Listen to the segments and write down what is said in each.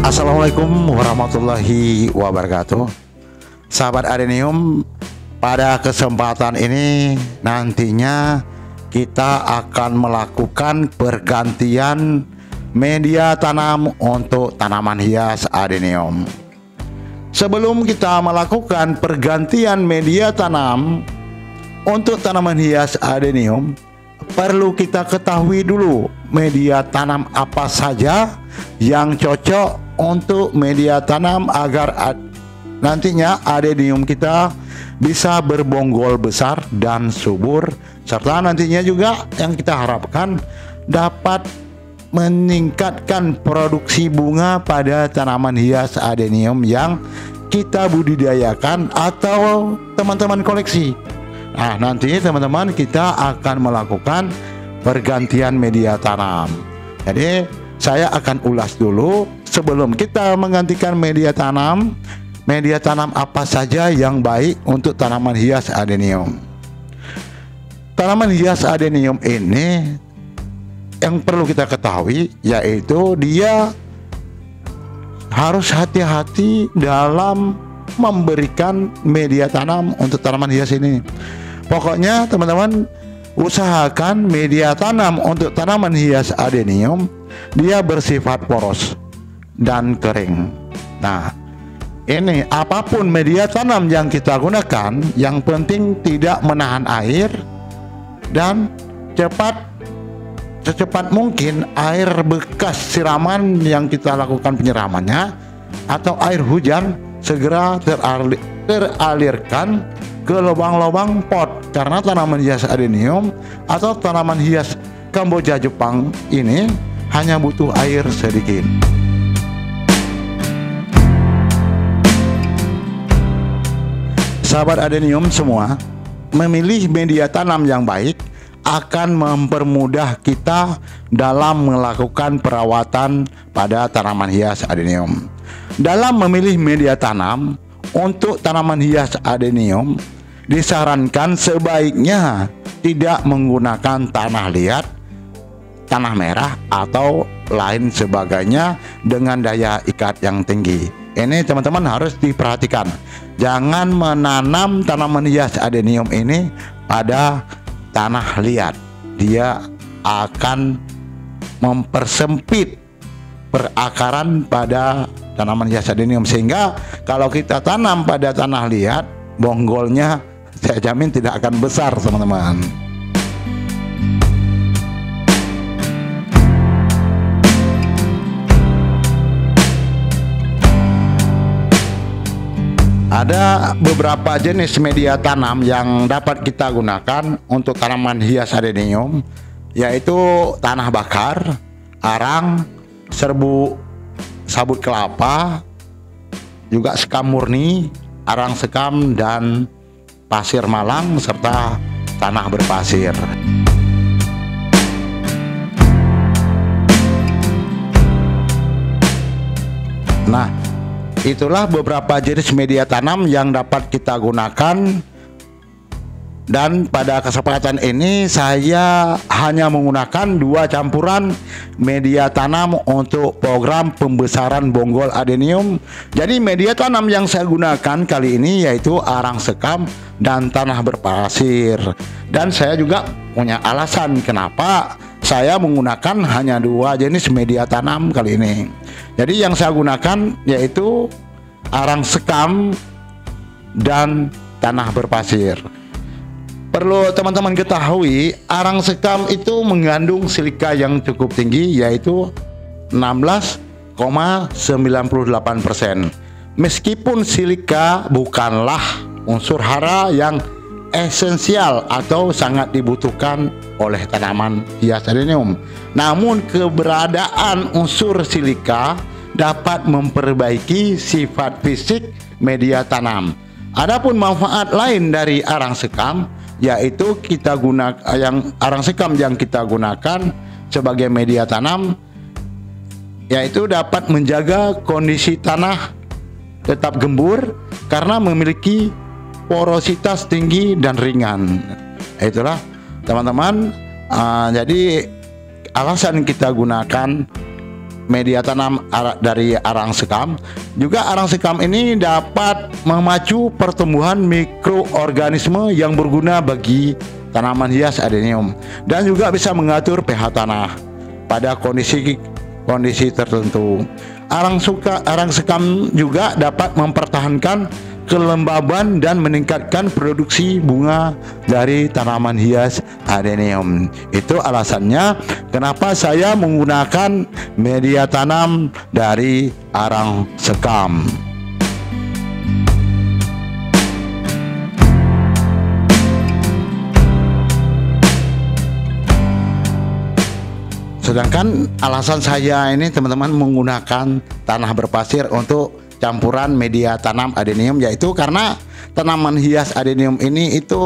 Assalamualaikum warahmatullahi wabarakatuh. Sahabat Adenium, pada kesempatan ini nantinya kita akan melakukan pergantian media tanam untuk tanaman hias adenium. Sebelum kita melakukan pergantian media tanam untuk tanaman hias adenium, perlu kita ketahui dulu media tanam apa saja yang cocok untuk media tanam agar nantinya adenium kita bisa berbonggol besar dan subur, serta nantinya juga yang kita harapkan dapat meningkatkan produksi bunga pada tanaman hias adenium yang kita budidayakan atau teman-teman koleksi. Nah, nanti teman-teman kita akan melakukan pergantian media tanam. Jadi saya akan ulas dulu sebelum kita menggantikan media tanam apa saja yang baik untuk tanaman hias adenium. Tanaman hias adenium ini yang perlu kita ketahui yaitu dia harus hati-hati dalam memberikan media tanam untuk tanaman hias ini. Pokoknya teman-teman usahakan media tanam untuk tanaman hias adenium dia bersifat poros dan kering. Nah, ini apapun media tanam yang kita gunakan, yang penting tidak menahan air dan secepat mungkin air bekas siraman yang kita lakukan penyiramannya atau air hujan segera teralirkan ke lubang-lubang pot, karena tanaman hias adenium atau tanaman hias Kamboja Jepang ini hanya butuh air sedikit. Sahabat adenium semua, memilih media tanam yang baik akan mempermudah kita dalam melakukan perawatan pada tanaman hias adenium. Dalam memilih media tanam untuk tanaman hias adenium, disarankan sebaiknya tidak menggunakan tanah liat, tanah merah, atau lain sebagainya dengan daya ikat yang tinggi. Ini teman-teman harus diperhatikan. Jangan menanam tanaman hias adenium ini pada tanah liat. Dia akan mempersempit perakaran pada tanaman hias adenium, sehingga kalau kita tanam pada tanah liat, bonggolnya saya jamin tidak akan besar, teman-teman. Ada beberapa jenis media tanam yang dapat kita gunakan untuk tanaman hias adenium, yaitu tanah bakar, arang, serbu sabut kelapa, juga sekam murni, arang sekam, dan pasir malang, serta tanah berpasir. Nah, itulah beberapa jenis media tanam yang dapat kita gunakan, dan pada kesempatan ini saya hanya menggunakan 2 campuran media tanam untuk program pembesaran bonggol adenium. Jadi media tanam yang saya gunakan kali ini yaitu arang sekam dan tanah berpasir. Dan saya juga punya alasan kenapa saya menggunakan hanya 2 jenis media tanam kali ini. Jadi yang saya gunakan yaitu arang sekam dan tanah berpasir. Perlu teman-teman ketahui, arang sekam itu mengandung silika yang cukup tinggi, yaitu 16,98%. Meskipun silika bukanlah unsur hara yang esensial atau sangat dibutuhkan oleh tanaman hias adenium, namun keberadaan unsur silika dapat memperbaiki sifat fisik media tanam. Adapun manfaat lain dari arang sekam yaitu arang sekam yang kita gunakan sebagai media tanam, yaitu dapat menjaga kondisi tanah tetap gembur karena memiliki porositas tinggi dan ringan. Itulah teman-teman, jadi alasan kita gunakan media tanam dari arang sekam. Juga arang sekam ini dapat memacu pertumbuhan mikroorganisme yang berguna bagi tanaman hias adenium dan juga bisa mengatur pH tanah pada kondisi tertentu. Arang sekam juga dapat mempertahankan kelembaban dan meningkatkan produksi bunga dari tanaman hias adenium. Itu alasannya kenapa saya menggunakan media tanam dari arang sekam. Sedangkan alasan saya ini teman-teman menggunakan tanah berpasir untuk campuran media tanam adenium, yaitu karena tanaman hias adenium ini itu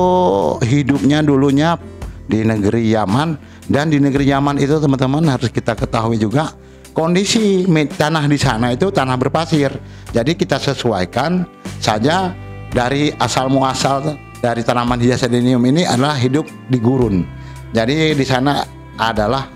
hidupnya dulunya di negeri Yaman, dan di negeri Yaman itu teman-teman harus kita ketahui juga kondisi tanah di sana itu tanah berpasir. Jadi kita sesuaikan saja dari asal muasal dari tanaman hias adenium ini adalah hidup di gurun. Jadi di sana adalah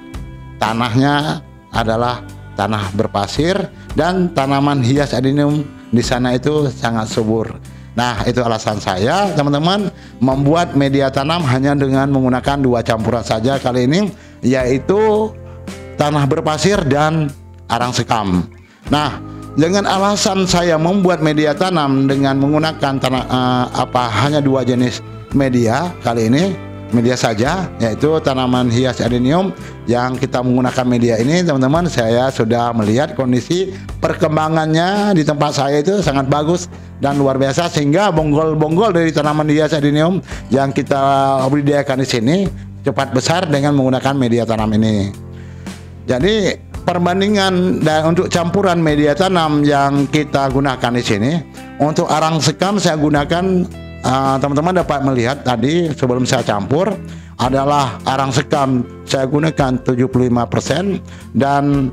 tanahnya adalah tanah berpasir dan tanaman hias adenium di sana itu sangat subur. Nah, itu alasan saya teman-teman membuat media tanam hanya dengan menggunakan 2 campuran saja kali ini, yaitu tanah berpasir dan arang sekam. Nah, dengan alasan saya membuat media tanam dengan menggunakan hanya 2 jenis media kali ini, media saja, yaitu tanaman hias adenium. Yang kita menggunakan media ini teman-teman, saya sudah melihat kondisi perkembangannya di tempat saya itu sangat bagus dan luar biasa, sehingga bonggol-bonggol dari tanaman hias adenium yang kita budidayakan di sini cepat besar dengan menggunakan media tanam ini. Jadi perbandingan untuk campuran media tanam yang kita gunakan di sini, untuk arang sekam saya gunakan, teman-teman dapat melihat tadi sebelum saya campur adalah arang sekam saya gunakan 75% dan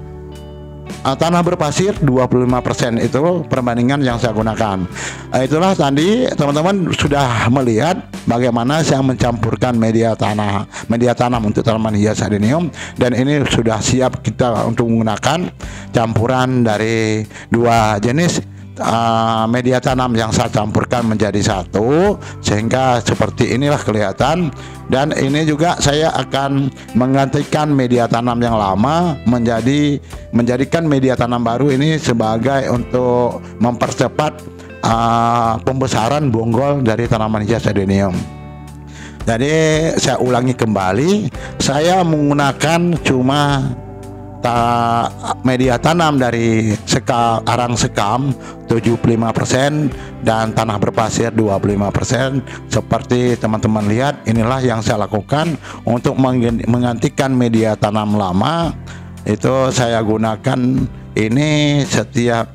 tanah berpasir 25%. Itu perbandingan yang saya gunakan. Itulah tadi teman-teman sudah melihat bagaimana saya mencampurkan media tanam untuk tanaman hias adenium, dan ini sudah siap kita untuk menggunakan campuran dari 2 jenis media tanam yang saya campurkan menjadi satu, sehingga seperti inilah kelihatan. Dan ini juga saya akan menggantikan media tanam yang lama menjadikan media tanam baru ini sebagai untuk mempercepat pembesaran bonggol dari tanaman hias adenium. Jadi saya ulangi kembali, saya menggunakan cuma media tanam dari arang sekam 75% dan tanah berpasir 25%. Seperti teman-teman lihat, inilah yang saya lakukan untuk menggantikan media tanam lama. Itu saya gunakan ini setiap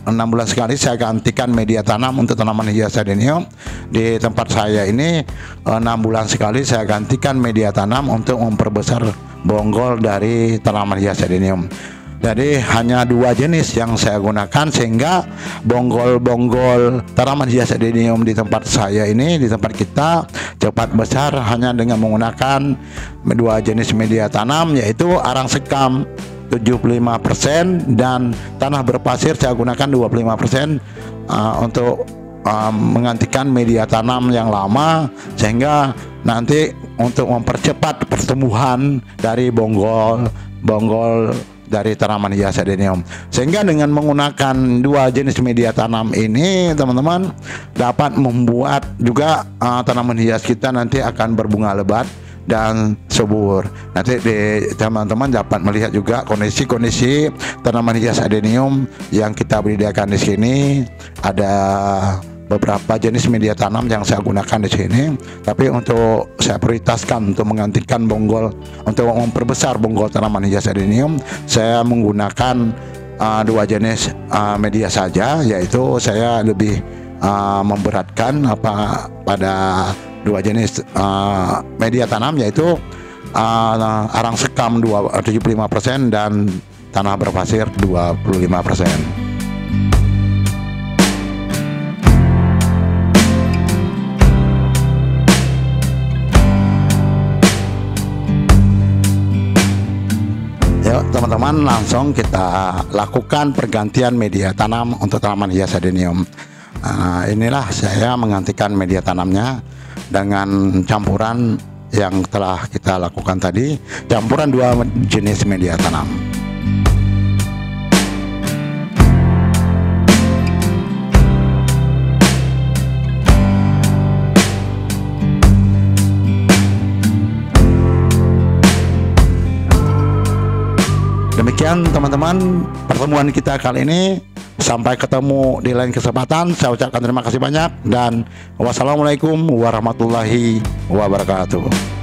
6 bulan sekali saya gantikan media tanam untuk tanaman hias adenium. Di tempat saya ini 6 bulan sekali saya gantikan media tanam untuk memperbesar bonggol dari tanaman hias adenium. Jadi hanya 2 jenis yang saya gunakan, sehingga bonggol-bonggol tanaman hias adenium di tempat saya ini, di tempat kita, cepat besar hanya dengan menggunakan 2 jenis media tanam, yaitu arang sekam 75% dan tanah berpasir saya gunakan 25% untuk menggantikan media tanam yang lama, sehingga nanti untuk mempercepat pertumbuhan dari bonggol dari tanaman hias adenium. Sehingga dengan menggunakan 2 jenis media tanam ini teman-teman dapat membuat juga tanaman hias kita nanti akan berbunga lebat dan subur. Nanti teman-teman dapat melihat juga kondisi tanaman hias adenium yang kita budidayakan di sini. Ada beberapa jenis media tanam yang saya gunakan di sini, tapi untuk saya prioritaskan untuk menggantikan bonggol, untuk memperbesar bonggol tanaman hias adenium, saya menggunakan 2 jenis media saja, yaitu saya lebih memberatkan pada 2 jenis media tanam, yaitu arang sekam 75% dan tanah berpasir 25%. teman-teman langsung kita lakukan pergantian media tanam untuk tanaman hias adenium. Inilah saya menggantikan media tanamnya dengan campuran yang telah kita lakukan tadi, campuran 2 jenis media tanam. Demikian teman-teman pertemuan kita kali ini. Sampai ketemu di lain kesempatan. Saya ucapkan terima kasih banyak dan wassalamualaikum warahmatullahi wabarakatuh.